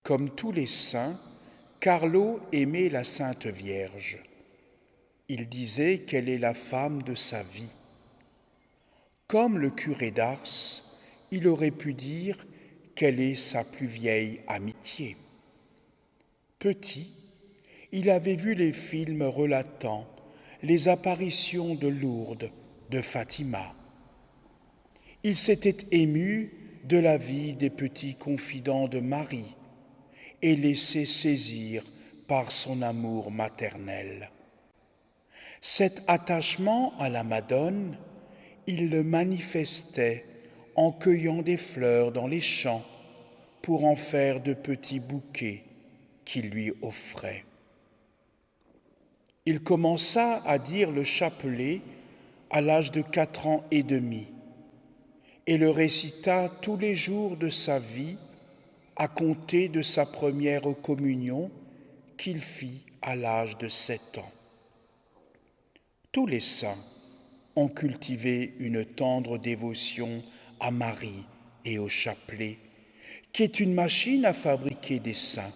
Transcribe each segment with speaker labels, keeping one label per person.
Speaker 1: Comme tous les saints, Carlo aimait la Sainte Vierge. Il disait qu'elle est la femme de sa vie. Comme le curé d'Ars, il aurait pu dire qu'elle est sa plus vieille amitié. Petit, il avait vu les films relatant les apparitions de Lourdes, de Fatima. Il s'était ému de la vie des petits confidents de Marie et laissé saisir par son amour maternel. Cet attachement à la Madone, il le manifestait en cueillant des fleurs dans les champs pour en faire de petits bouquets qu'il lui offrait. Il commença à dire le chapelet à l'âge de 4 ans et demi et le récita tous les jours de sa vie à compter de sa première communion qu'il fit à l'âge de 7 ans. Tous les saints ont cultivé une tendre dévotion à Marie et au chapelet, qui est une machine à fabriquer des saints.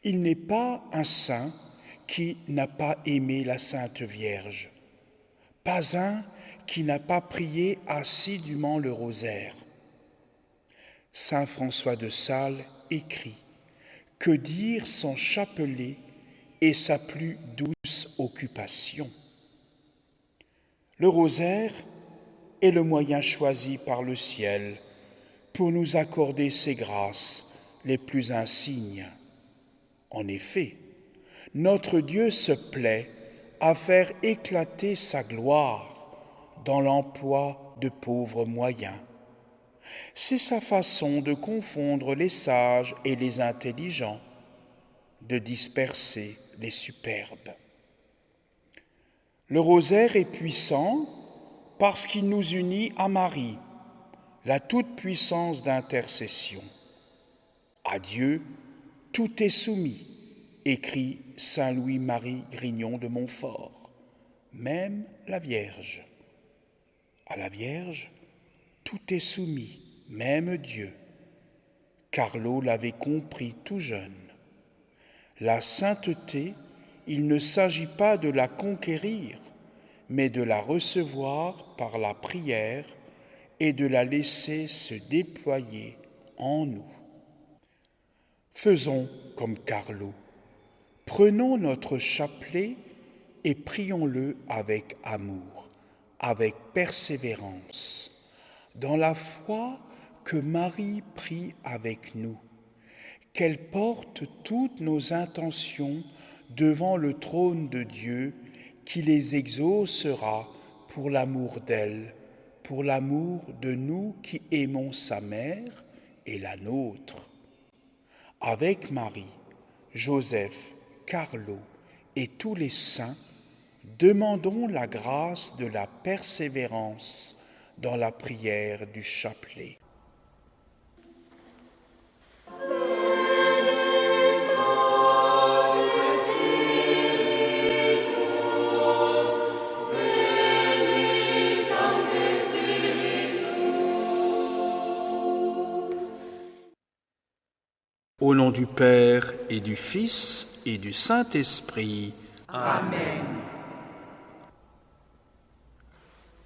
Speaker 1: Il n'est pas un saint qui n'a pas aimé la Sainte Vierge, pas un qui n'a pas prié assidûment le rosaire. Saint François de Sales écrit « Que dire son chapelet est sa plus douce occupation ?» Le rosaire est le moyen choisi par le ciel pour nous accorder ses grâces les plus insignes. En effet, notre Dieu se plaît à faire éclater sa gloire dans l'emploi de pauvres moyens. C'est sa façon de confondre les sages et les intelligents, de disperser les superbes. Le rosaire est puissant parce qu'il nous unit à Marie, la toute-puissance d'intercession. À Dieu, tout est soumis, écrit saint Louis-Marie Grignon de Montfort, même la Vierge. À la Vierge, tout est soumis, même Dieu. Carlo l'avait compris tout jeune. La sainteté, il ne s'agit pas de la conquérir, mais de la recevoir par la prière et de la laisser se déployer en nous. Faisons comme Carlo. Prenons notre chapelet et prions-le avec amour, avec persévérance, dans la foi que Marie prie avec nous, qu'elle porte toutes nos intentions devant le trône de Dieu qui les exaucera pour l'amour d'elle, pour l'amour de nous qui aimons sa mère et la nôtre. Avec Marie, Joseph, Carlo et tous les saints, demandons la grâce de la persévérance dans la prière du chapelet. Au nom du Père et du Fils et du Saint-Esprit.
Speaker 2: Amen.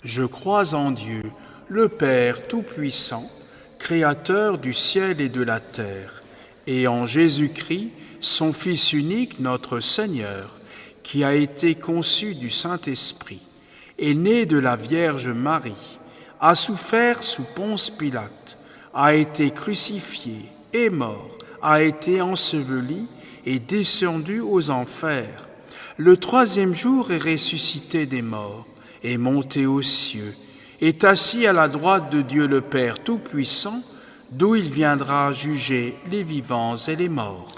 Speaker 1: Je crois en Dieu, le Père Tout-Puissant, Créateur du ciel et de la terre, et en Jésus-Christ, son Fils unique, notre Seigneur, qui a été conçu du Saint-Esprit, est né de la Vierge Marie, a souffert sous Ponce Pilate, a été crucifié, est mort, a été enseveli et descendu aux enfers. Le 3e jour est ressuscité des morts, est monté aux cieux, est assis à la droite de Dieu le Père Tout-Puissant, d'où il viendra juger les vivants et les morts.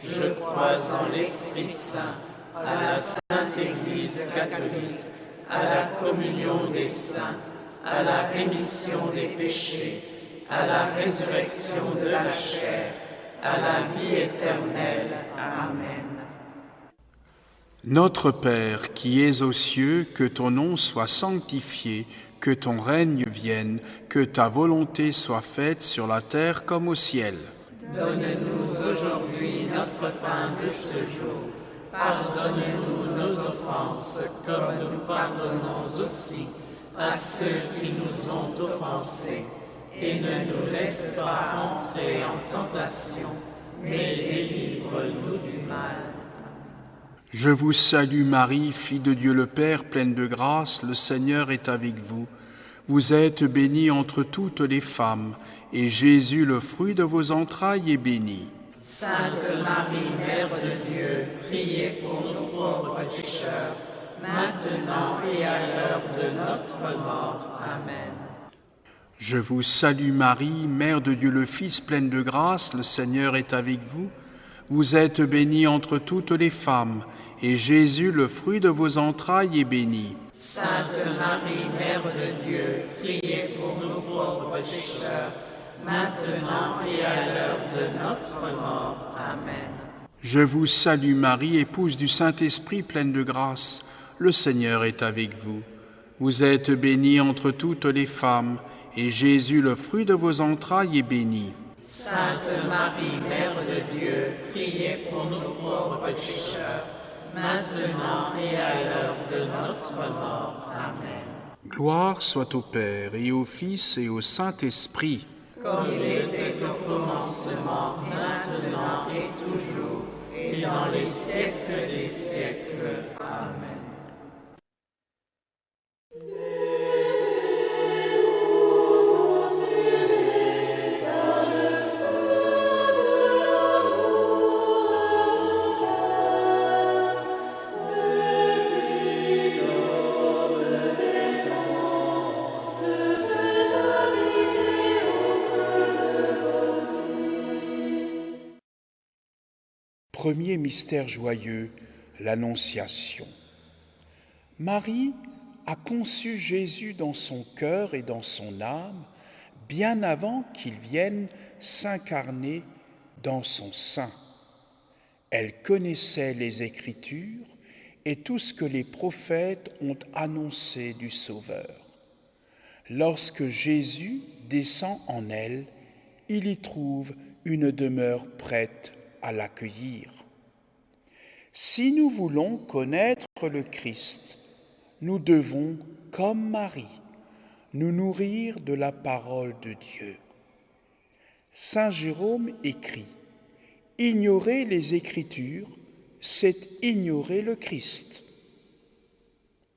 Speaker 2: Je crois en l'Esprit Saint, à la Sainte Église catholique, à la communion des saints, à la rémission des péchés, à la résurrection de la chair, à la vie éternelle. Amen.
Speaker 1: Notre Père qui es aux cieux, que ton nom soit sanctifié, que ton règne vienne, que ta volonté soit faite sur la terre comme au ciel.
Speaker 2: Donne-nous aujourd'hui notre pain de ce jour. Pardonne-nous nos offenses, comme nous pardonnons aussi à ceux qui nous ont offensés. Et ne nous laisse pas entrer en tentation, mais délivre-nous du mal.
Speaker 1: Je vous salue Marie, fille de Dieu le Père, pleine de grâce, le Seigneur est avec vous. Vous êtes bénie entre toutes les femmes, et Jésus, le fruit de vos entrailles, est béni.
Speaker 2: Sainte Marie, Mère de Dieu, priez pour nous pauvres pécheurs, maintenant et à l'heure de notre mort. Amen.
Speaker 1: Je vous salue Marie, Mère de Dieu le Fils, pleine de grâce, le Seigneur est avec vous. Vous êtes bénie entre toutes les femmes, et Jésus, le fruit de vos entrailles, est béni.
Speaker 2: Sainte Marie, Mère de Dieu, priez pour nous pauvres pécheurs, maintenant et à l'heure de notre mort. Amen.
Speaker 1: Je vous salue Marie, épouse du Saint-Esprit, pleine de grâce, le Seigneur est avec vous. Vous êtes bénie entre toutes les femmes, et Jésus, le fruit de vos entrailles, est béni.
Speaker 2: Sainte Marie, Mère de Dieu, priez pour nous pauvres pécheurs, maintenant et à l'heure de notre mort. Amen.
Speaker 1: Gloire soit au Père, et au Fils, et au Saint-Esprit.
Speaker 2: Comme il était au commencement, maintenant et toujours, et dans les siècles des siècles. Amen.
Speaker 1: Premier mystère joyeux, l'Annonciation. Marie a conçu Jésus dans son cœur et dans son âme, bien avant qu'il vienne s'incarner dans son sein. Elle connaissait les Écritures et tout ce que les prophètes ont annoncé du Sauveur. Lorsque Jésus descend en elle, il y trouve une demeure prête à l'accueillir. Si nous voulons connaître le Christ, nous devons, comme Marie, nous nourrir de la parole de Dieu. Saint Jérôme écrit « Ignorer les Écritures, c'est ignorer le Christ ».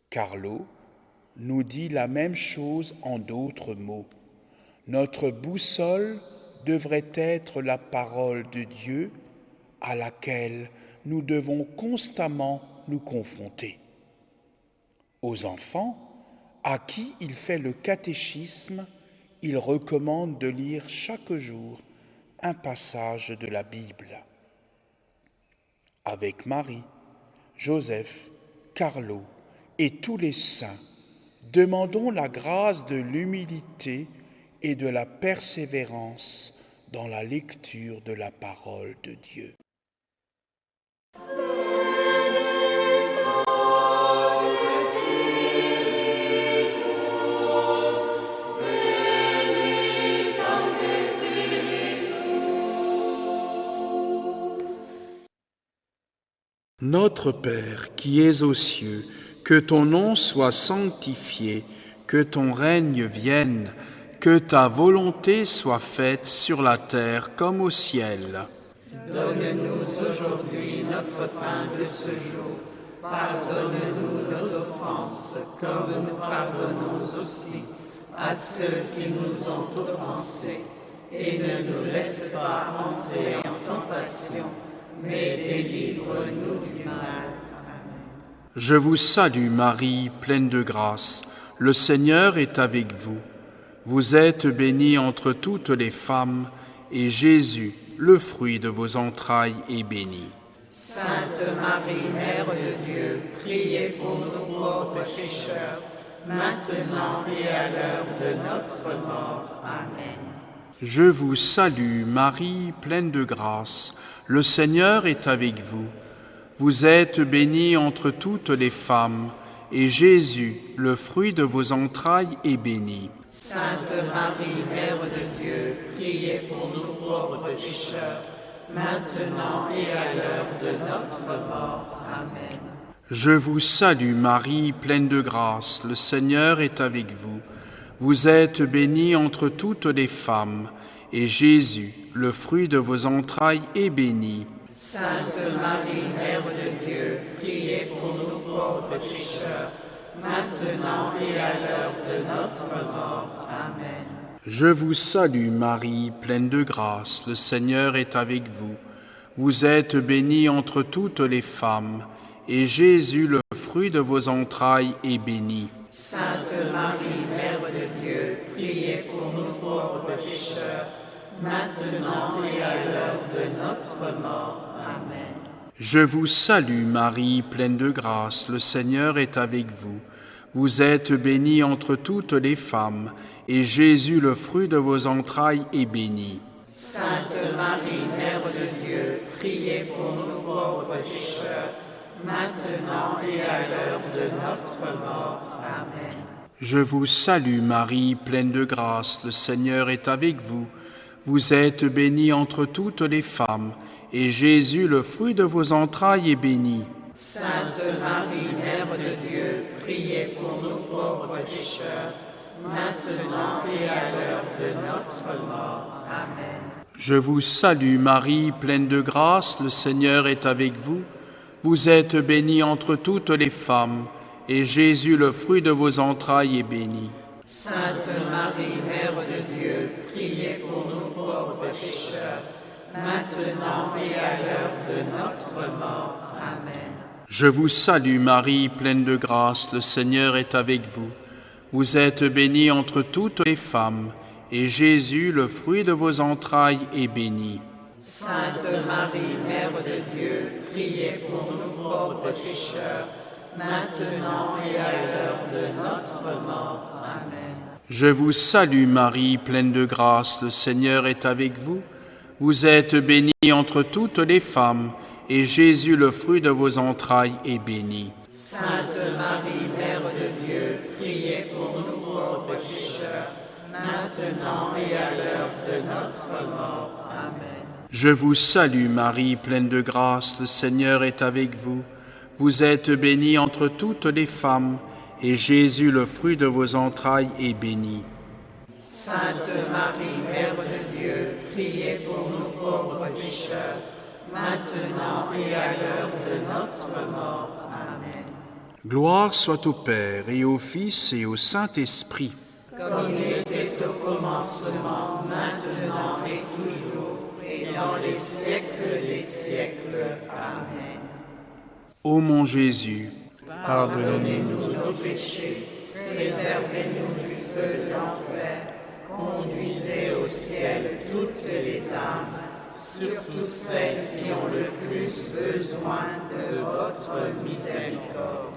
Speaker 1: Carlo nous dit la même chose en d'autres mots. Notre boussole devrait être la parole de Dieu à laquelle nous devons constamment nous confronter. Aux enfants, à qui il fait le catéchisme, il recommande de lire chaque jour un passage de la Bible. Avec Marie, Joseph, Carlo et tous les saints, demandons la grâce de l'humilité et de la persévérance dans la lecture de la parole de Dieu. Notre Père qui es aux cieux, que ton nom soit sanctifié, que ton règne vienne, que ta volonté soit faite sur la terre comme au ciel.
Speaker 2: Donne-nous aujourd'hui notre pain de ce jour. Pardonne-nous nos offenses, comme nous pardonnons aussi à ceux qui nous ont offensés. Et ne nous laisse pas entrer en tentation, mais délivre-nous du mal. Amen.
Speaker 1: Je vous salue Marie, pleine de grâce. Le Seigneur est avec vous. Vous êtes bénie entre toutes les femmes, et Jésus, le fruit de vos entrailles, est béni.
Speaker 2: Sainte Marie, Mère de Dieu, priez pour nous pauvres pécheurs, maintenant et à l'heure de notre mort. Amen.
Speaker 1: Je vous salue Marie, pleine de grâce. Le Seigneur est avec vous. Vous êtes bénie entre toutes les femmes, et Jésus, le fruit de vos entrailles, est béni.
Speaker 2: Sainte Marie, Mère de Dieu, priez pour nous pauvres pécheurs, maintenant et à l'heure de notre mort. Amen.
Speaker 1: Je vous salue Marie, pleine de grâce. Le Seigneur est avec vous. Vous êtes bénie entre toutes les femmes, et Jésus, le fruit de vos entrailles, est béni.
Speaker 2: Sainte Marie, Mère de Dieu, priez pour nous pauvres pécheurs, maintenant et à l'heure de notre mort. Amen.
Speaker 1: Je vous salue Marie, pleine de grâce, le Seigneur est avec vous. Vous êtes bénie entre toutes les femmes, et Jésus, le fruit de vos entrailles, est béni.
Speaker 2: Sainte Marie, Mère de Dieu, priez pour nous pauvres pécheurs, maintenant et à l'heure de notre mort. Amen.
Speaker 1: Je vous salue Marie, pleine de grâce, le Seigneur est avec vous. Vous êtes bénie entre toutes les femmes, et Jésus, le fruit de vos entrailles, est béni.
Speaker 2: Sainte Marie, Mère de Dieu, priez pour nous pauvres pécheurs, maintenant et à l'heure de notre mort. Amen.
Speaker 1: Je vous salue Marie, pleine de grâce, le Seigneur est avec vous. Vous êtes bénie entre toutes les femmes, et Jésus, le fruit de vos entrailles, est béni.
Speaker 2: Sainte Marie, Mère de Dieu, priez pour nous pauvres pécheurs, maintenant et à l'heure de notre mort. Amen.
Speaker 1: Je vous salue Marie, pleine de grâce, le Seigneur est avec vous. Vous êtes bénie entre toutes les femmes, et Jésus, le fruit de vos entrailles, est béni.
Speaker 2: Sainte Marie, Mère de Dieu, priez pour nous pauvres pécheurs, maintenant et à l'heure de notre mort. Amen.
Speaker 1: Je vous salue Marie, pleine de grâce, le Seigneur est avec vous. Vous êtes bénie entre toutes les femmes, et Jésus, le fruit de vos entrailles, est béni.
Speaker 2: Sainte Marie, Mère de Dieu, priez pour nous pauvres pécheurs, maintenant et à l'heure de notre mort. Amen.
Speaker 1: Je vous salue Marie, pleine de grâce, le Seigneur est avec vous. Vous êtes bénie entre toutes les femmes, et Jésus, le fruit de vos entrailles, est béni.
Speaker 2: Sainte Marie, Mère de Dieu, priez pour nous pauvres pécheurs, maintenant et à l'heure de notre mort. Amen.
Speaker 1: Je vous salue Marie, pleine de grâce, le Seigneur est avec vous. Vous êtes bénie entre toutes les femmes, et Jésus, le fruit de vos entrailles, est béni.
Speaker 2: Sainte Marie, Mère de Dieu, priez pour nous pauvres pécheurs, maintenant et à l'heure de notre mort. Amen.
Speaker 1: Gloire soit au Père, et au Fils, et au Saint-Esprit.
Speaker 2: Comme il était au commencement, maintenant et toujours, et dans les siècles des siècles. Amen.
Speaker 1: Ô mon Jésus,
Speaker 2: Pardonnez-nous nos péchés, préservez-nous du feu de l'enfer, conduisez au ciel toutes les âmes, surtout celles qui ont le plus besoin de votre miséricorde.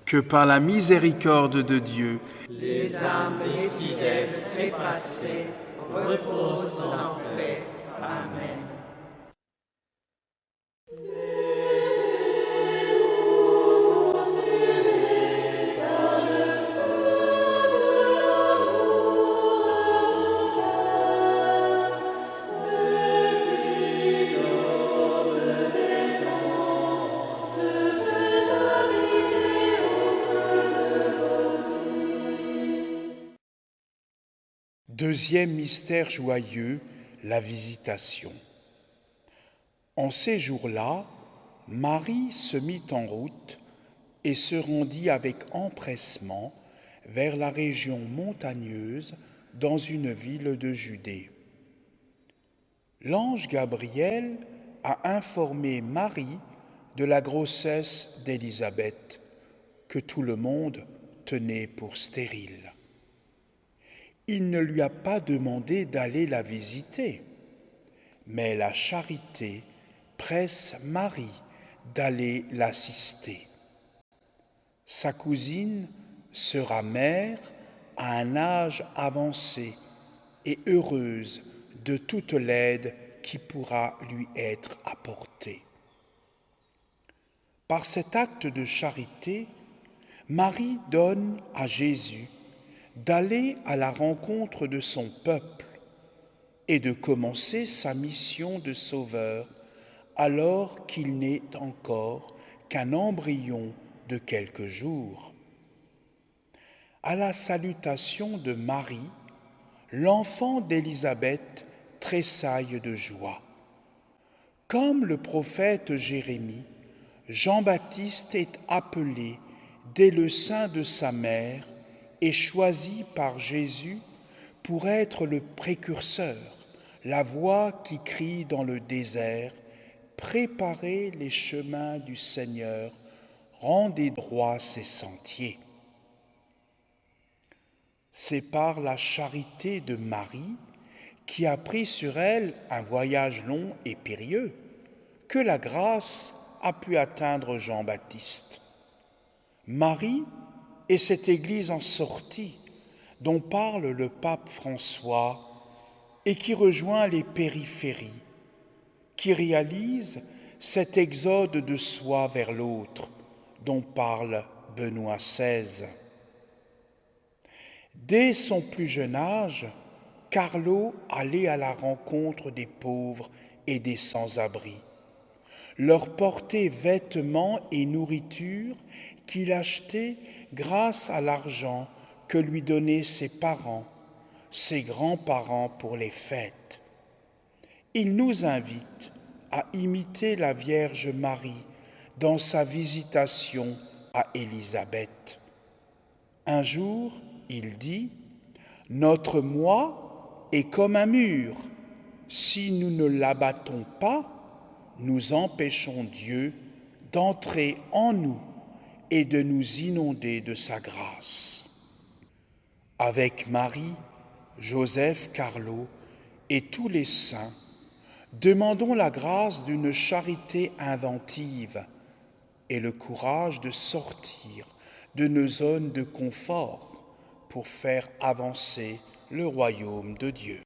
Speaker 1: que par la miséricorde de Dieu,
Speaker 2: Les âmes des fidèles trépassés reposent en paix. Amen.
Speaker 1: Deuxième mystère joyeux, la visitation. En ces jours-là, Marie se mit en route et se rendit avec empressement vers la région montagneuse dans une ville de Judée. L'ange Gabriel a informé Marie de la grossesse d'Élisabeth, que tout le monde tenait pour stérile. Il ne lui a pas demandé d'aller la visiter, mais la charité presse Marie d'aller l'assister. Sa cousine sera mère à un âge avancé et heureuse de toute l'aide qui pourra lui être apportée. Par cet acte de charité, Marie donne à Jésus d'aller à la rencontre de son peuple et de commencer sa mission de sauveur alors qu'il n'est encore qu'un embryon de quelques jours. À la salutation de Marie, l'enfant d'Élisabeth tressaille de joie. Comme le prophète Jérémie, Jean-Baptiste est appelé dès le sein de sa mère et choisi par Jésus pour être le précurseur, la voix qui crie dans le désert, préparez les chemins du Seigneur, rendez droits ses sentiers. C'est par la charité de Marie, qui a pris sur elle un voyage long et périlleux, que la grâce a pu atteindre Jean-Baptiste. Marie est cette Église en sortie dont parle le pape François et qui rejoint les périphéries, qui réalise cet exode de soi vers l'autre dont parle Benoît XVI. Dès son plus jeune âge, Carlo allait à la rencontre des pauvres et des sans-abri, leur porter vêtements et nourriture qu'il achetait grâce à l'argent que lui donnaient ses parents, ses grands-parents pour les fêtes. Il nous invite à imiter la Vierge Marie dans sa visitation à Élisabeth. Un jour, il dit « Notre moi est comme un mur. Si nous ne l'abattons pas, nous empêchons Dieu d'entrer en nous et de nous inonder de sa grâce. » Avec Marie, Joseph, Carlo et tous les saints, demandons la grâce d'une charité inventive et le courage de sortir de nos zones de confort pour faire avancer le royaume de Dieu.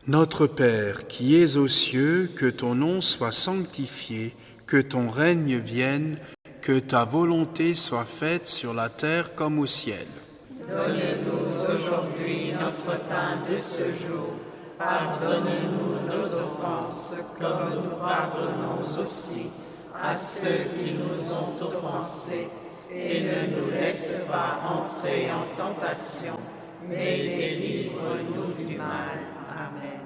Speaker 1: Notre Père, qui es aux cieux, que ton nom soit sanctifié, que ton règne vienne, que ta volonté soit faite sur la terre comme au ciel.
Speaker 2: Donne-nous aujourd'hui notre pain de ce jour. Pardonne-nous nos offenses, comme nous pardonnons aussi à ceux qui nous ont offensés. Et ne nous laisse pas entrer en tentation, mais délivre-nous du mal. Amen.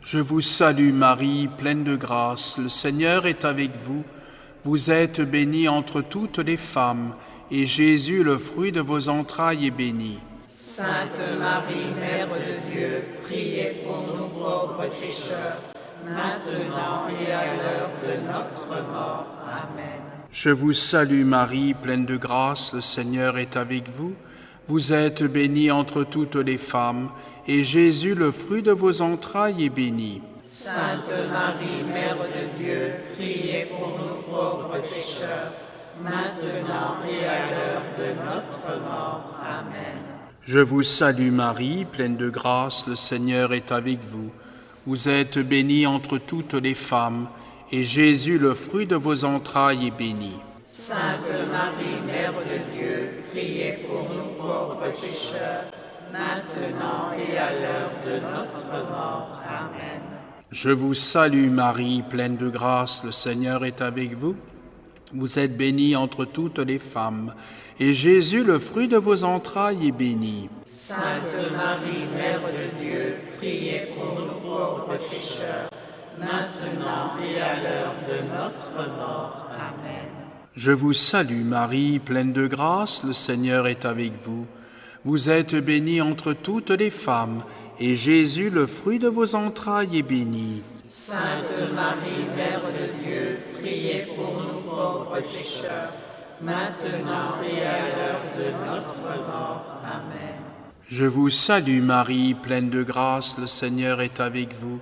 Speaker 1: Je vous salue Marie, pleine de grâce, le Seigneur est avec vous. Vous êtes bénie entre toutes les femmes, et Jésus, le fruit de vos entrailles, est béni.
Speaker 2: Sainte Marie, Mère de Dieu, priez pour nous pauvres pécheurs, maintenant et à l'heure de notre mort. Amen.
Speaker 1: Je vous salue Marie, pleine de grâce, le Seigneur est avec vous. Vous êtes bénie entre toutes les femmes, et Jésus, le fruit de vos entrailles, est béni.
Speaker 2: Sainte Marie, Mère de Dieu, priez pour nous pauvres pécheurs, maintenant et à l'heure de notre mort. Amen.
Speaker 1: Je vous salue Marie, pleine de grâce, le Seigneur est avec vous. Vous êtes bénie entre toutes les femmes, et Jésus, le fruit de vos entrailles, est béni.
Speaker 2: Sainte Marie, Mère de Dieu, priez pour nous pauvres pécheurs, maintenant et à l'heure de notre mort. Amen.
Speaker 1: Je vous salue Marie, pleine de grâce, le Seigneur est avec vous. Vous êtes bénie entre toutes les femmes, et Jésus, le fruit de vos entrailles, est béni.
Speaker 2: Sainte Marie, Mère de Dieu, priez pour nous pauvres pécheurs, maintenant et à l'heure de notre mort. Amen.
Speaker 1: Je vous salue Marie, pleine de grâce, le Seigneur est avec vous. Vous êtes bénie entre toutes les femmes, et Jésus, le fruit de vos entrailles, est béni.
Speaker 2: Sainte Marie, Mère de Dieu, priez pour nous pauvres pécheurs, maintenant et à l'heure de notre mort. Amen.
Speaker 1: Je vous salue Marie, pleine de grâce, le Seigneur est avec vous.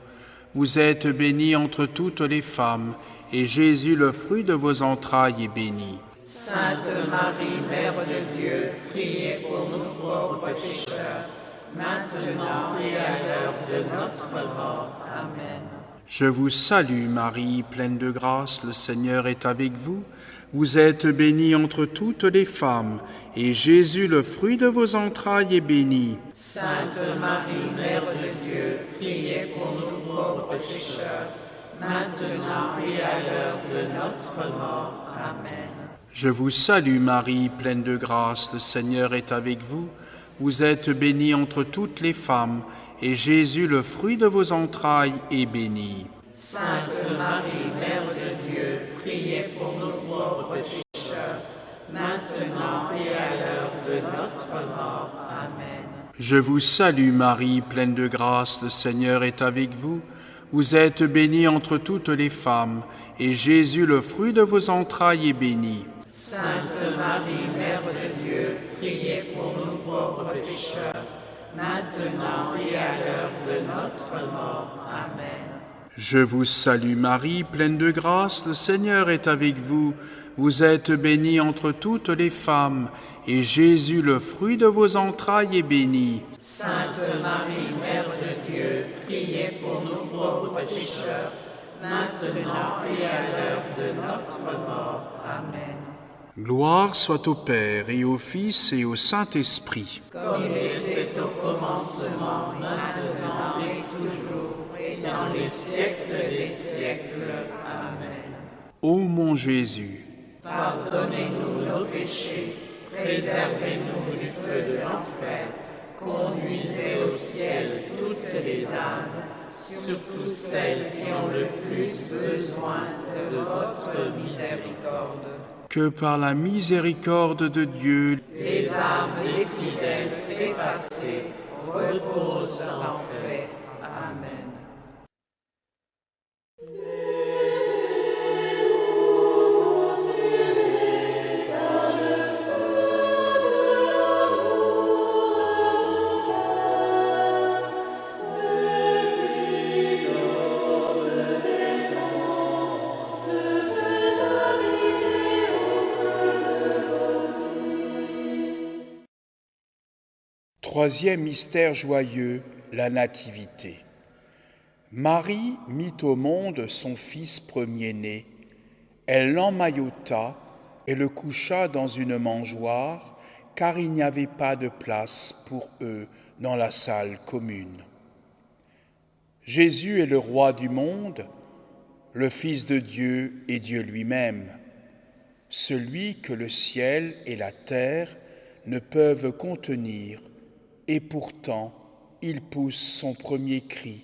Speaker 1: Vous êtes bénie entre toutes les femmes, et Jésus, le fruit de vos entrailles, est béni.
Speaker 2: Sainte Marie, Mère de Dieu, priez pour nous pauvres pécheurs, maintenant et à l'heure de notre mort. Amen.
Speaker 1: Je vous salue Marie, pleine de grâce, le Seigneur est avec vous. Vous êtes bénie entre toutes les femmes, et Jésus, le fruit de vos entrailles, est béni.
Speaker 2: Sainte Marie, Mère de Dieu, priez pour nous pauvres pécheurs, maintenant et à l'heure de notre mort. Amen.
Speaker 1: Je vous salue Marie, pleine de grâce, le Seigneur est avec vous. Vous êtes bénie entre toutes les femmes, et Jésus, le fruit de vos entrailles, est béni.
Speaker 2: Sainte Marie, Mère de Dieu, priez pour nous pauvres pécheurs, maintenant et à l'heure de notre mort. Amen.
Speaker 1: Je vous salue Marie, pleine de grâce, le Seigneur est avec vous. Vous êtes bénie entre toutes les femmes, et Jésus, le fruit de vos entrailles, est béni.
Speaker 2: Sainte Marie, Mère de Dieu, priez pour nous pauvres pécheurs, maintenant et à l'heure de notre mort. Amen.
Speaker 1: Je vous salue Marie, pleine de grâce, le Seigneur est avec vous. Vous êtes bénie entre toutes les femmes, et Jésus, le fruit de vos entrailles, est béni.
Speaker 2: Sainte Marie, Mère de Dieu, priez pour nous pauvres pécheurs, maintenant et à l'heure de notre mort. Amen.
Speaker 1: Gloire soit au Père, et au Fils, et au Saint-Esprit.
Speaker 2: Comme il était au commencement, maintenant et toujours, et dans les siècles des siècles. Amen.
Speaker 1: Ô mon Jésus,
Speaker 2: pardonnez-nous nos péchés, préservez-nous du feu de l'enfer, conduisez au ciel toutes les âmes, surtout celles qui ont le plus besoin de votre miséricorde.
Speaker 1: que par la miséricorde de Dieu,
Speaker 2: Les âmes des fidèles trépassés reposent en paix. Amen.
Speaker 1: Troisième mystère joyeux, la Nativité. Marie mit au monde son fils premier-né. Elle l'emmaillota et le coucha dans une mangeoire, car il n'y avait pas de place pour eux dans la salle commune. Jésus est le roi du monde, le Fils de Dieu et Dieu lui-même, celui que le ciel et la terre ne peuvent contenir, et pourtant il pousse son premier cri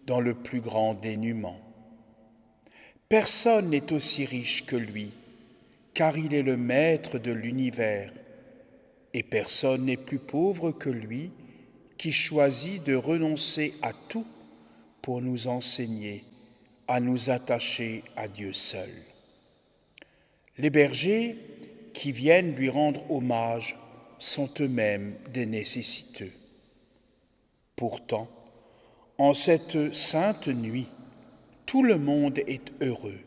Speaker 1: dans le plus grand dénuement. Personne n'est aussi riche que lui, car il est le maître de l'univers, et personne n'est plus pauvre que lui, qui choisit de renoncer à tout pour nous enseigner à nous attacher à Dieu seul. Les bergers qui viennent lui rendre hommage sont eux-mêmes des nécessiteux. Pourtant, en cette sainte nuit, tout le monde est heureux,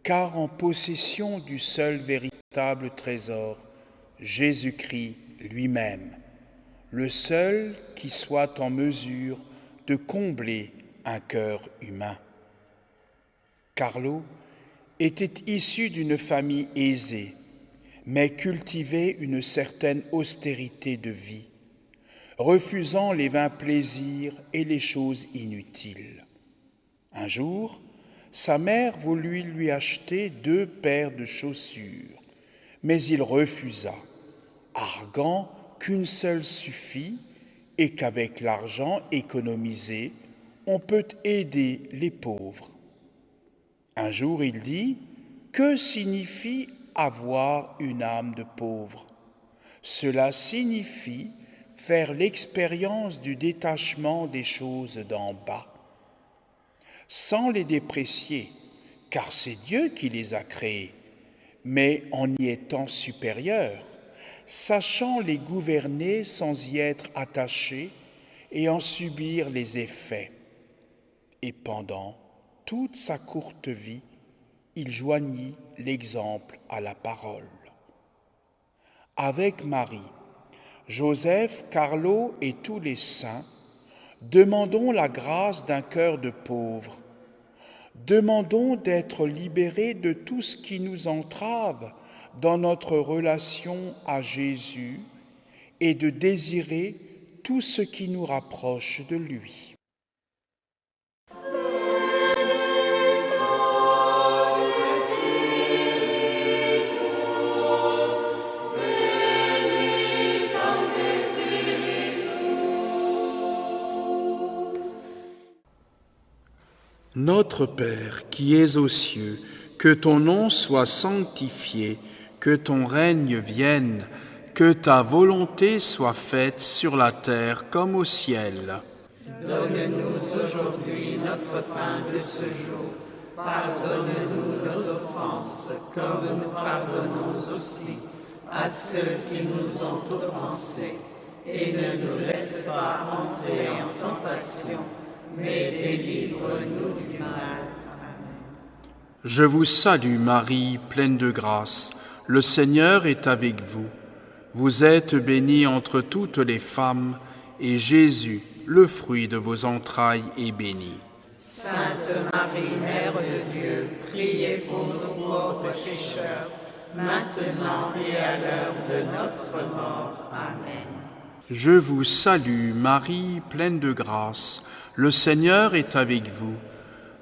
Speaker 1: car en possession du seul véritable trésor, Jésus-Christ lui-même, le seul qui soit en mesure de combler un cœur humain. Carlo était issu d'une famille aisée, mais cultivait une certaine austérité de vie, refusant les vains plaisirs et les choses inutiles. Un jour, sa mère voulut lui acheter 2 paires de chaussures, mais il refusa, arguant qu'une seule suffit et qu'avec l'argent économisé, on peut aider les pauvres. Un jour, il dit « Que signifie avoir une âme de pauvre ? Cela signifie faire l'expérience du détachement des choses d'en bas, sans les déprécier, car c'est Dieu qui les a créées, mais en y étant supérieur, sachant les gouverner sans y être attaché et en subir les effets. Et pendant toute sa courte vie, il joignit l'exemple à la parole. Avec Marie, Joseph, Carlo et tous les saints, demandons la grâce d'un cœur de pauvre, demandons d'être libérés de tout ce qui nous entrave dans notre relation à Jésus et de désirer tout ce qui nous rapproche de lui. Notre Père qui es aux cieux, que ton nom soit sanctifié, que ton règne vienne, que ta volonté soit faite sur la terre comme au ciel.
Speaker 2: Donne-nous aujourd'hui notre pain de ce jour. Pardonne-nous nos offenses, comme nous pardonnons aussi à ceux qui nous ont offensés. Et ne nous laisse pas entrer en tentation, mais délivre-nous du mal. Amen.
Speaker 1: Je vous salue Marie, pleine de grâce. Le Seigneur est avec vous. Vous êtes bénie entre toutes les femmes, et Jésus, le fruit de vos entrailles, est béni.
Speaker 2: Sainte Marie, Mère de Dieu, priez pour nous pauvres pécheurs, maintenant et à l'heure de notre mort. Amen.
Speaker 1: Je vous salue Marie, pleine de grâce. Le Seigneur est avec vous.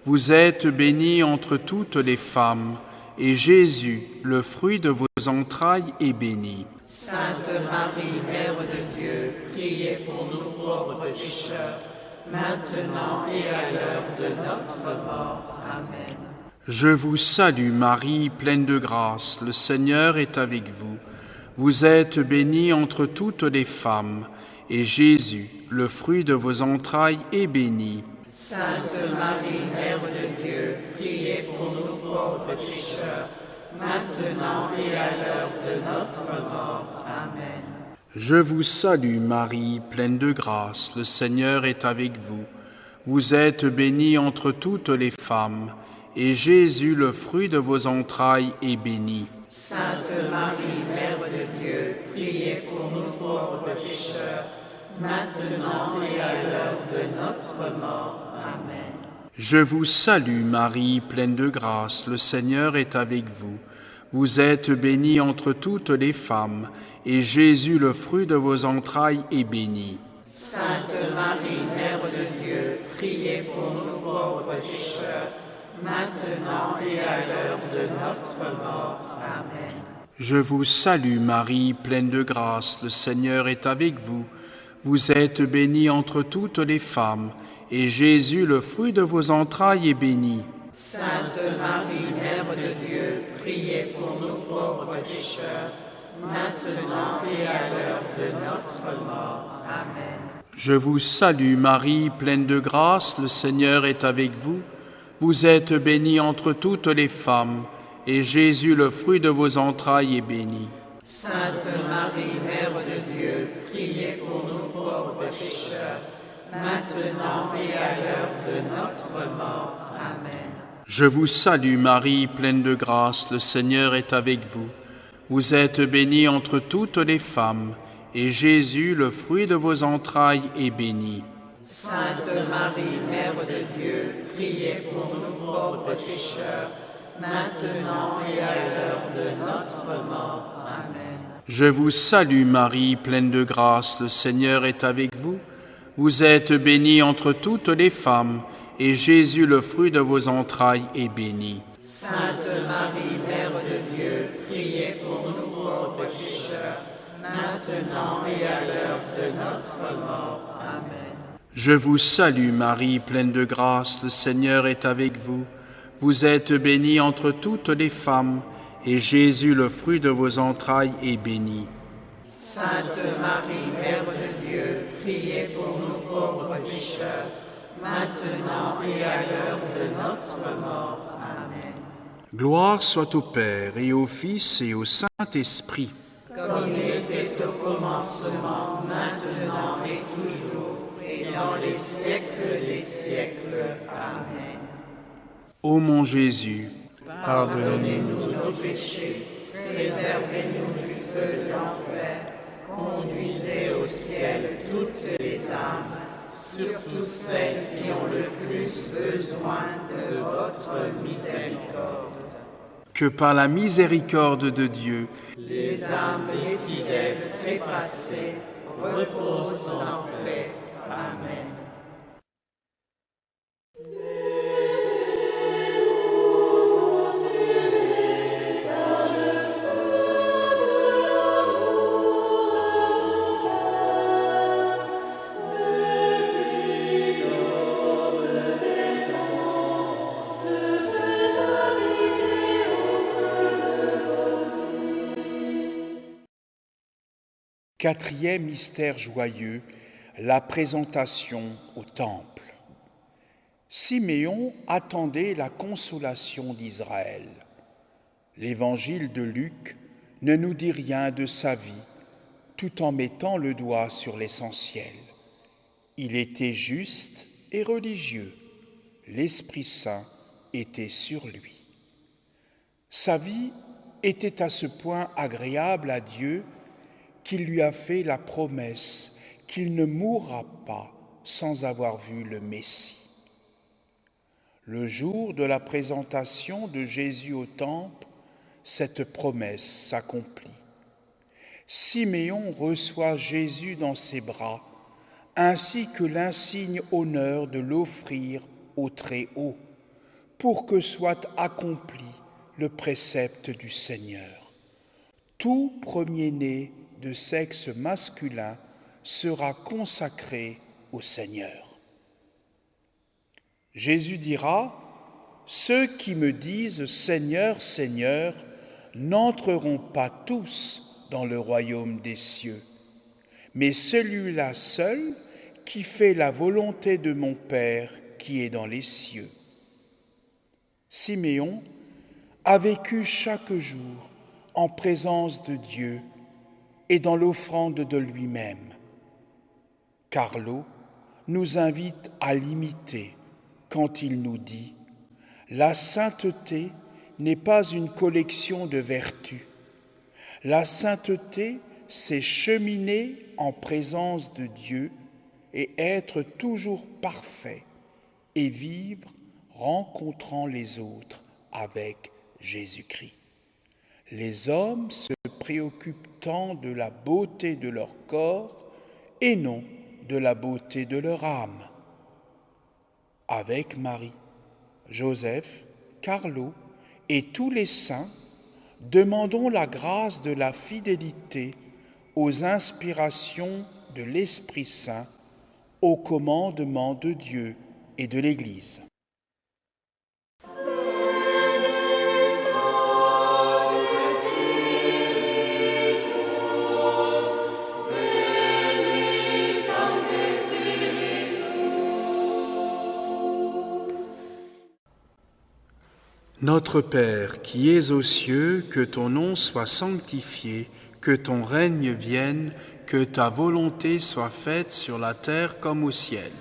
Speaker 1: Vous êtes bénie entre toutes les femmes, et Jésus, le fruit de vos entrailles, est béni.
Speaker 2: Sainte Marie, Mère de Dieu, priez pour nous pauvres pécheurs, maintenant et à l'heure de notre mort. Amen.
Speaker 1: Je vous salue Marie, pleine de grâce. Le Seigneur est avec vous. Vous êtes bénie entre toutes les femmes, et Jésus, le fruit de vos entrailles, est béni.
Speaker 2: Sainte Marie, Mère de Dieu, priez pour nous pauvres pécheurs, maintenant et à l'heure de notre mort. Amen.
Speaker 1: Je vous salue Marie, pleine de grâce. Le Seigneur est avec vous. Vous êtes bénie entre toutes les femmes, et Jésus, le fruit de vos entrailles, est béni.
Speaker 2: Sainte Marie, Mère de Dieu, priez pour nous pauvres pécheurs, maintenant et à l'heure de notre mort. Amen.
Speaker 1: Je vous salue Marie, pleine de grâce. Le Seigneur est avec vous. Vous êtes bénie entre toutes les femmes, et Jésus, le fruit de vos entrailles, est béni.
Speaker 2: Sainte Marie, Mère de Dieu, priez pour nous pauvres pécheurs, maintenant et à l'heure de notre mort. Amen.
Speaker 1: Je vous salue Marie, pleine de grâce. Le Seigneur est avec vous. Vous êtes bénie entre toutes les femmes, et Jésus, le fruit de vos entrailles, est béni.
Speaker 2: Sainte Marie, Mère de Dieu, priez pour nous pauvres pécheurs, maintenant et à l'heure de notre mort. Amen.
Speaker 1: Je vous salue Marie, pleine de grâce. Le Seigneur est avec vous. Vous êtes bénie entre toutes les femmes, et Jésus, le fruit de vos entrailles, est béni.
Speaker 2: Sainte Marie, Mère de Dieu, priez pour nous pauvres pécheurs, maintenant et à l'heure de notre mort. Amen.
Speaker 1: Je vous salue Marie, pleine de grâce. Le Seigneur est avec vous. Vous êtes bénie entre toutes les femmes, et Jésus, le fruit de vos entrailles, est béni.
Speaker 2: Sainte Marie, Mère de Dieu, priez pour nous pauvres pécheurs, maintenant et à l'heure de notre mort. Amen.
Speaker 1: Je vous salue Marie, pleine de grâce. Le Seigneur est avec vous. Vous êtes bénie entre toutes les femmes, et Jésus, le fruit de vos entrailles, est béni.
Speaker 2: Sainte Marie, Mère de Dieu, priez pour nous pauvres pécheurs, maintenant et à l'heure de notre mort. Amen.
Speaker 1: Je vous salue Marie, pleine de grâce. Le Seigneur est avec vous. Vous êtes bénie entre toutes les femmes, et Jésus, le fruit de vos entrailles, est béni.
Speaker 2: Sainte Marie, Mère de Dieu, priez pour nous pauvres pécheurs, maintenant et à l'heure de notre mort. Amen.
Speaker 1: Gloire soit au Père, et au Fils, et au Saint-Esprit.
Speaker 2: Comme il était au commencement, maintenant et toujours, et dans les siècles des siècles. Amen.
Speaker 1: Ô mon Jésus,
Speaker 2: Pardonnez-nous nos péchés, préservez-nous du feu de l'enfer, conduisez au ciel toutes les âmes, surtout celles qui ont le plus plus besoin de votre miséricorde.
Speaker 1: Que par la miséricorde de Dieu,
Speaker 2: Les âmes des fidèles trépassés reposent en paix. Amen.
Speaker 1: Quatrième mystère joyeux, la présentation au temple. Siméon attendait la consolation d'Israël. L'évangile de Luc ne nous dit rien de sa vie, tout en mettant le doigt sur l'essentiel. Il était juste et religieux. L'Esprit Saint était sur lui. Sa vie était à ce point agréable à Dieu qu'il lui a fait la promesse qu'il ne mourra pas sans avoir vu le Messie. Le jour de la présentation de Jésus au temple, cette promesse s'accomplit. Siméon reçoit Jésus dans ses bras, ainsi que l'insigne honneur de l'offrir au Très-Haut, pour que soit accompli le précepte du Seigneur. Tout premier-né de sexe masculin sera consacré au Seigneur. Jésus dira : « Ceux qui me disent Seigneur, Seigneur, n'entreront pas tous dans le royaume des cieux, mais celui-là seul qui fait la volonté de mon Père qui est dans les cieux. » Siméon a vécu chaque jour en présence de Dieu et dans l'offrande de lui-même. Carlo nous invite à l'imiter quand il nous dit « La sainteté n'est pas une collection de vertus. La sainteté, c'est cheminer en présence de Dieu et être toujours parfait et vivre rencontrant les autres avec Jésus-Christ. Les hommes se préoccupent tant de la beauté de leur corps et non de la beauté de leur âme. Avec Marie, Joseph, Carlo et tous les saints, demandons la grâce de la fidélité aux inspirations de l'Esprit Saint, aux commandements de Dieu et de l'Église. Notre Père, qui es aux cieux, que ton nom soit sanctifié, que ton règne vienne, que ta volonté soit faite sur la terre comme au ciel.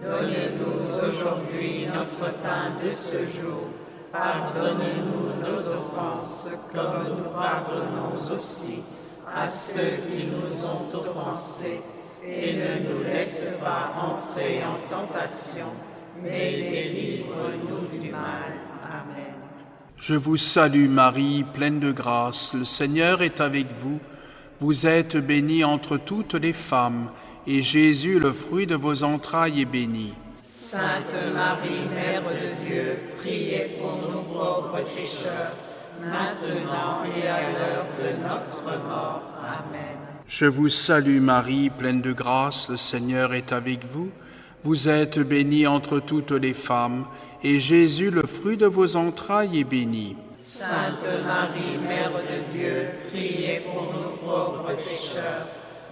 Speaker 2: Donne-nous aujourd'hui notre pain de ce jour. Pardonne-nous nos offenses, comme nous pardonnons aussi à ceux qui nous ont offensés. Et ne nous laisse pas entrer en tentation, mais délivre-nous du mal. Amen.
Speaker 1: Je vous salue Marie, pleine de grâce, le Seigneur est avec vous. Vous êtes bénie entre toutes les femmes, et Jésus, le fruit de vos entrailles, est béni.
Speaker 2: Sainte Marie, Mère de Dieu, priez pour nous pauvres pécheurs, maintenant et à l'heure de notre mort. Amen.
Speaker 1: Je vous salue Marie, pleine de grâce, le Seigneur est avec vous. Vous êtes bénie entre toutes les femmes, et Jésus, le fruit de vos entrailles, est béni.
Speaker 2: Sainte Marie, Mère de Dieu, priez pour nous pauvres pécheurs,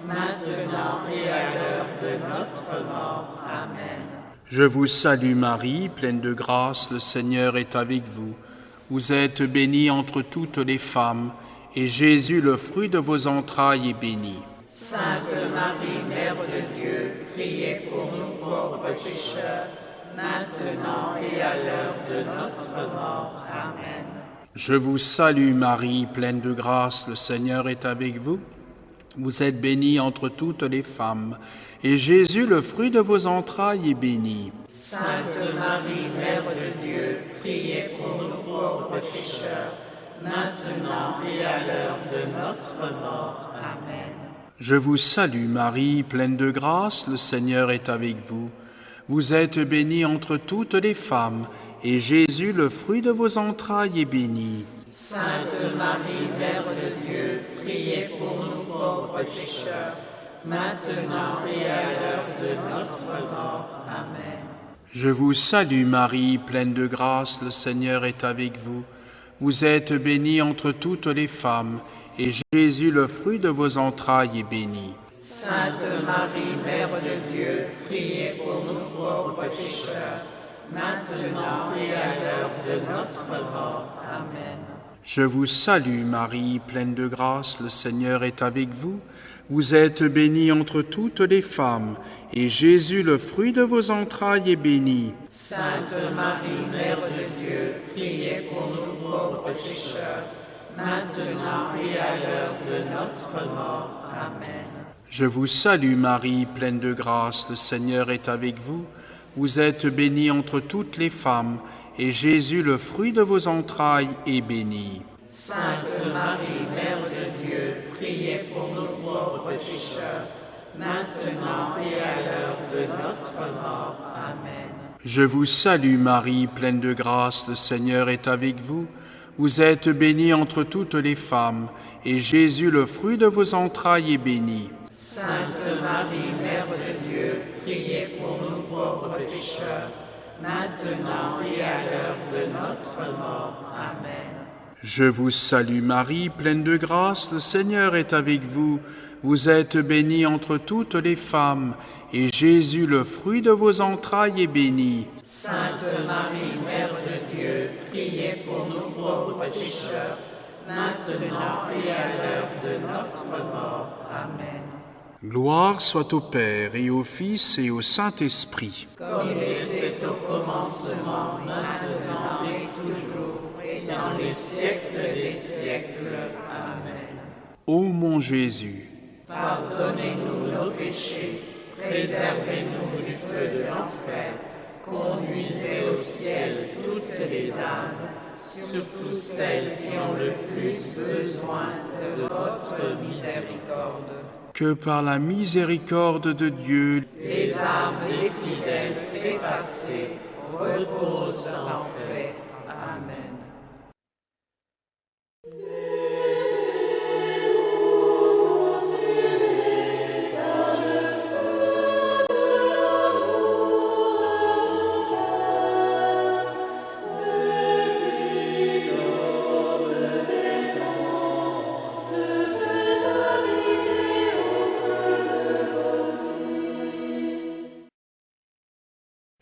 Speaker 2: maintenant et à l'heure de notre mort. Amen.
Speaker 1: Je vous salue Marie, pleine de grâce, le Seigneur est avec vous. Vous êtes bénie entre toutes les femmes, et Jésus, le fruit de vos entrailles, est béni.
Speaker 2: Sainte Marie, Mère de Dieu, priez pour nous pauvres pécheurs, maintenant et à l'heure de notre mort. Amen.
Speaker 1: Je vous salue Marie, pleine de grâce, le Seigneur est avec vous. Vous êtes bénie entre toutes les femmes, et Jésus, le fruit de vos entrailles, est béni.
Speaker 2: Sainte Marie, Mère de Dieu, priez pour nous pauvres pécheurs, maintenant et à l'heure de notre mort. Amen.
Speaker 1: Je vous salue Marie, pleine de grâce, le Seigneur est avec vous. Vous êtes bénie entre toutes les femmes, et Jésus, le fruit de vos entrailles, est béni.
Speaker 2: Sainte Marie, Mère de Dieu, priez pour nous pauvres pécheurs, maintenant et à l'heure de notre mort. Amen.
Speaker 1: Je vous salue Marie, pleine de grâce, le Seigneur est avec vous. Vous êtes bénie entre toutes les femmes, et Jésus, le fruit de vos entrailles, est béni.
Speaker 2: Sainte Marie, Mère de Dieu, priez pour nous pauvres pécheurs, maintenant et à l'heure de notre mort. Amen.
Speaker 1: Je vous salue Marie, pleine de grâce, le Seigneur est avec vous. Vous êtes bénie entre toutes les femmes, et Jésus, le fruit de vos entrailles, est béni.
Speaker 2: Sainte Marie, Mère de Dieu, priez pour nous pauvres pécheurs, maintenant et à l'heure de notre mort. Amen.
Speaker 1: Je vous salue Marie, pleine de grâce, le Seigneur est avec vous. Vous êtes bénie entre toutes les femmes, et Jésus, le fruit de vos entrailles, est béni.
Speaker 2: Sainte Marie, Mère de Dieu, priez pour nous pauvres pécheurs, maintenant et à l'heure de notre mort. Amen.
Speaker 1: Je vous salue Marie, pleine de grâce, le Seigneur est avec vous. Vous êtes bénie entre toutes les femmes, et Jésus, le fruit de vos entrailles, est béni.
Speaker 2: Sainte Marie, Mère de Dieu, priez pour nous pauvres pécheurs, maintenant et à l'heure de notre mort. Amen.
Speaker 1: Je vous salue Marie, pleine de grâce, le Seigneur est avec vous. Vous êtes bénie entre toutes les femmes, et Jésus, le fruit de vos entrailles, est béni.
Speaker 2: Sainte Marie, Mère de Dieu, priez pour nous pauvres pécheurs, maintenant et à l'heure de notre mort. Amen.
Speaker 1: Gloire soit au Père, et au Fils, et au Saint-Esprit.
Speaker 2: Comme il était au commencement, maintenant et toujours, et dans les siècles des siècles. Amen.
Speaker 1: Ô mon Jésus,
Speaker 2: pardonnez-nous nos péchés, préservez-nous du feu de l'enfer, conduisez au ciel toutes les âmes, surtout celles qui ont le plus besoin de votre miséricorde.
Speaker 1: que par la miséricorde de Dieu,
Speaker 2: Les âmes des fidèles trépassés reposent en paix. Amen.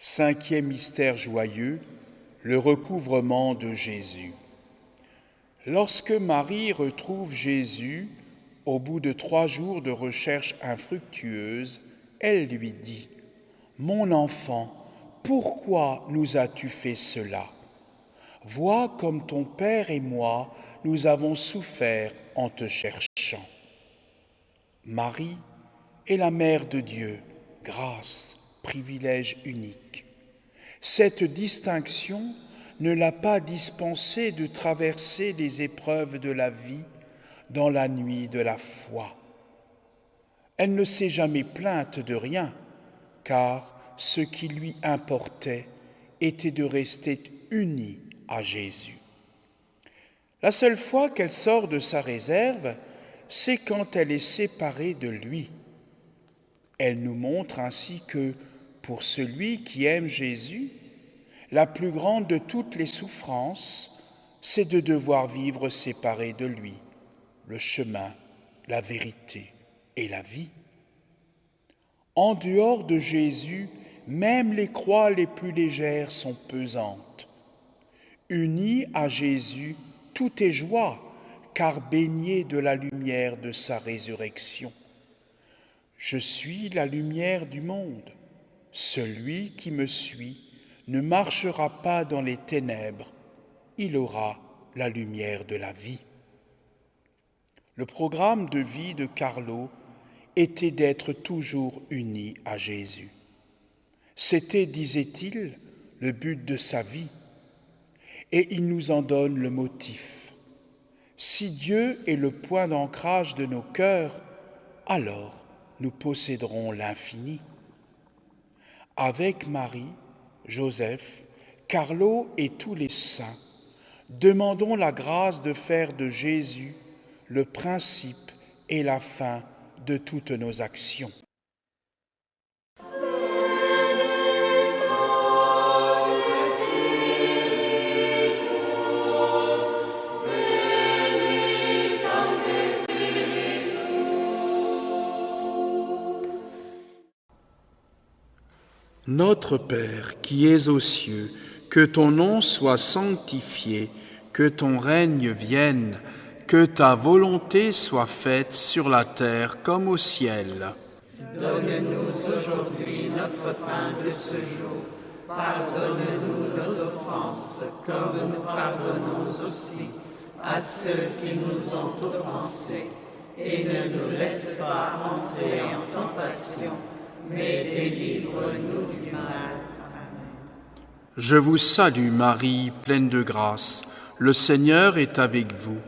Speaker 1: Cinquième mystère joyeux, le recouvrement de Jésus. Lorsque Marie retrouve Jésus, au bout de 3 jours de recherche infructueuse, elle lui dit « Mon enfant, pourquoi nous as-tu fait cela? Vois comme ton Père et moi, nous avons souffert en te cherchant. » Marie est la Mère de Dieu, grâce, privilège unique. Cette distinction ne l'a pas dispensée de traverser les épreuves de la vie dans la nuit de la foi. Elle ne s'est jamais plainte de rien, car ce qui lui importait était de rester unie à Jésus. La seule fois qu'elle sort de sa réserve, c'est quand elle est séparée de lui. Elle nous montre ainsi que, pour celui qui aime Jésus, la plus grande de toutes les souffrances, c'est de devoir vivre séparé de lui, le chemin, la vérité et la vie. En dehors de Jésus, même les croix les plus légères sont pesantes. Unis à Jésus, tout est joie, car baigné de la lumière de sa résurrection. Je suis la lumière du monde. Celui qui me suit ne marchera pas dans les ténèbres, il aura la lumière de la vie. Le programme de vie de Carlo était d'être toujours uni à Jésus. C'était, disait-il, le but de sa vie, et il nous en donne le motif. Si Dieu est le point d'ancrage de nos cœurs, alors nous posséderons l'infini. Avec Marie, Joseph, Carlo et tous les saints, demandons la grâce de faire de Jésus le principe et la fin de toutes nos actions. Notre Père qui es aux cieux, que ton nom soit sanctifié, que ton règne vienne, que ta volonté soit faite sur la terre comme au ciel.
Speaker 2: Donne-nous aujourd'hui notre pain de ce jour. Pardonne-nous nos offenses, comme nous pardonnons aussi à ceux qui nous ont offensés. Et ne nous laisse pas entrer en tentation, mais délivre-nous du mal. Amen.
Speaker 1: Je vous salue Marie, pleine de grâce. Le Seigneur est avec vous.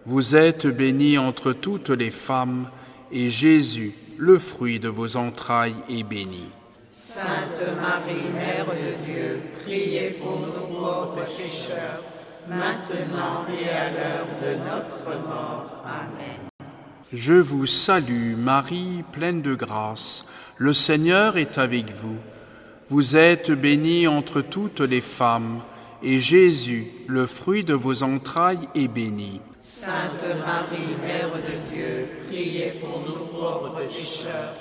Speaker 1: Vous êtes bénie entre toutes les femmes, et Jésus, le fruit de vos entrailles, est béni.
Speaker 2: Sainte Marie, Mère de Dieu, priez pour nous pauvres pécheurs, maintenant et à l'heure de notre mort. Amen.
Speaker 1: Je vous salue Marie, pleine de grâce. Le Seigneur est avec vous. Vous êtes bénie entre toutes les femmes, et Jésus, le fruit de vos entrailles, est béni.
Speaker 2: Sainte Marie, Mère de Dieu, priez pour nous pauvres pécheurs,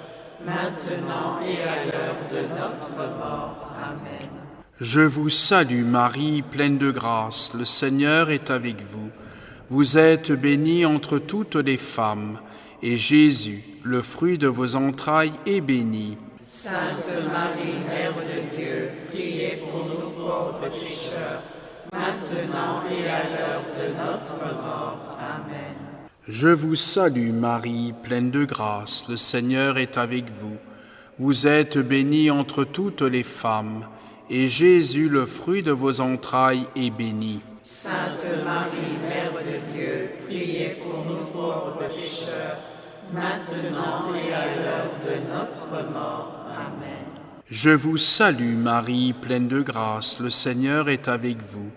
Speaker 2: maintenant et à l'heure de notre mort. Amen.
Speaker 1: Je vous salue Marie, pleine de grâce. Le Seigneur est avec vous. Vous êtes bénie entre toutes les femmes, et Jésus, le fruit de vos entrailles, est béni.
Speaker 2: Sainte Marie, Mère de Dieu, priez pour nous pauvres pécheurs, maintenant et à l'heure de notre mort. Amen.
Speaker 1: Je vous salue Marie, pleine de grâce. Le Seigneur est avec vous. Vous êtes bénie entre toutes les femmes, et Jésus, le fruit de vos entrailles, est béni.
Speaker 2: Sainte Marie, Mère de Dieu, priez pour nous pauvres pécheurs, maintenant et à l'heure de notre mort. Amen.
Speaker 1: Je vous salue Marie, pleine de grâce. Le Seigneur est avec vous.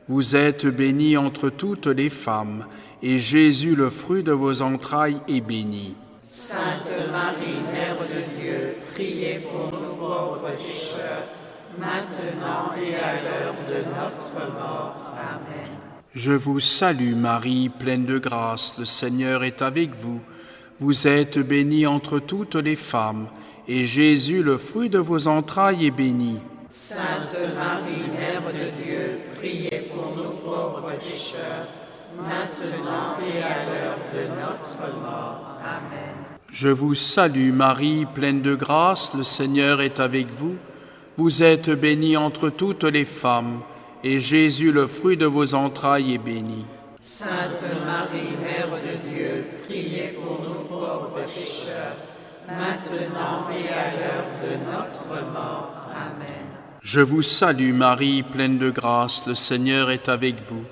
Speaker 1: Vous êtes bénie entre toutes les femmes, et Jésus, le fruit de vos entrailles, est béni.
Speaker 2: Sainte Marie, Mère de Dieu, priez pour nous pauvres pécheurs, maintenant et à l'heure de notre mort. Amen.
Speaker 1: Je vous salue Marie, pleine de grâce. Le Seigneur est avec vous. Vous êtes bénie entre toutes les femmes, et Jésus, le fruit de vos entrailles, est béni.
Speaker 2: Sainte Marie, Mère de Dieu, priez pour nous pauvres pécheurs, maintenant et à l'heure de notre mort. Amen.
Speaker 1: Je vous salue Marie, pleine de grâce. Le Seigneur est avec vous. Vous êtes bénie entre toutes les femmes, et Jésus, le fruit de vos entrailles, est béni.
Speaker 2: Sainte Marie, Mère de Dieu, priez pour nous pauvres pécheurs, maintenant et à l'heure de notre mort. Amen.
Speaker 1: Je vous salue Marie, pleine de grâce. Le Seigneur est avec vous.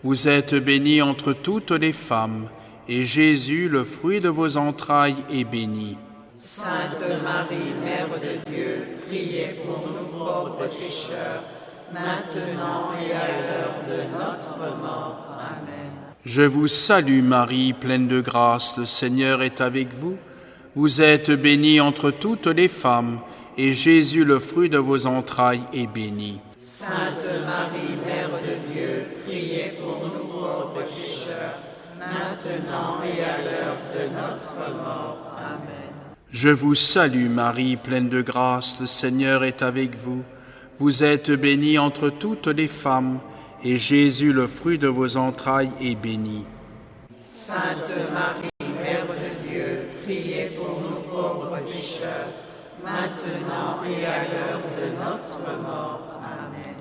Speaker 1: Vous êtes bénie entre toutes les femmes, et Jésus, le fruit de vos entrailles, est béni.
Speaker 2: Sainte Marie, Mère de Dieu, priez pour nous pauvres pécheurs, maintenant et à l'heure de notre mort. Amen.
Speaker 1: Je vous salue Marie, pleine de grâce. Le Seigneur est avec vous. Vous êtes bénie entre toutes les femmes, et Jésus, le fruit de vos entrailles, est béni.
Speaker 2: Sainte Marie, Mère de Dieu, priez pour nous pauvres pécheurs, maintenant et à l'heure de notre mort. Amen.
Speaker 1: Je vous salue Marie, pleine de grâce. Le Seigneur est avec vous. Vous êtes bénie entre toutes les femmes, et Jésus, le fruit de vos entrailles, est béni.
Speaker 2: Sainte Marie, Mère de Dieu, priez pour nous pauvres pécheurs, maintenant et à l'heure de notre mort. Amen.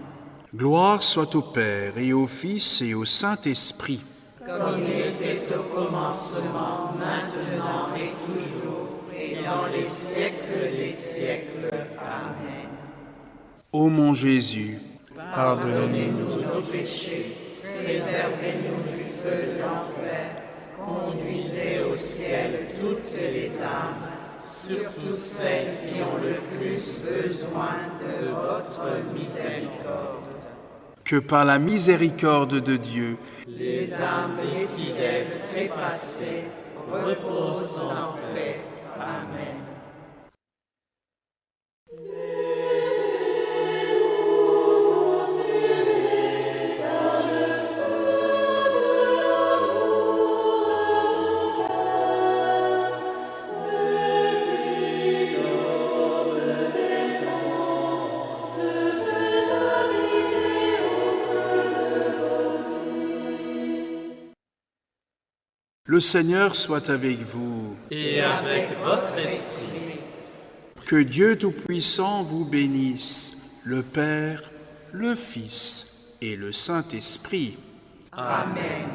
Speaker 1: Gloire soit au Père, et au Fils, et au Saint-Esprit.
Speaker 2: comme il était au commencement, maintenant et toujours, et dans les siècles des siècles. Amen.
Speaker 1: Ô mon Jésus,
Speaker 2: Pardonnez-nous nos péchés, préservez-nous du feu de l'enfer, conduisez au ciel toutes les âmes, surtout celles qui ont le plus besoin de votre miséricorde.
Speaker 1: que par la miséricorde de Dieu,
Speaker 2: Les âmes des fidèles trépassés reposent en paix. Amen.
Speaker 1: le Seigneur soit avec vous.
Speaker 2: Et avec votre esprit.
Speaker 1: Que Dieu Tout-Puissant vous bénisse, le Père, le Fils et le Saint-Esprit.
Speaker 2: Amen.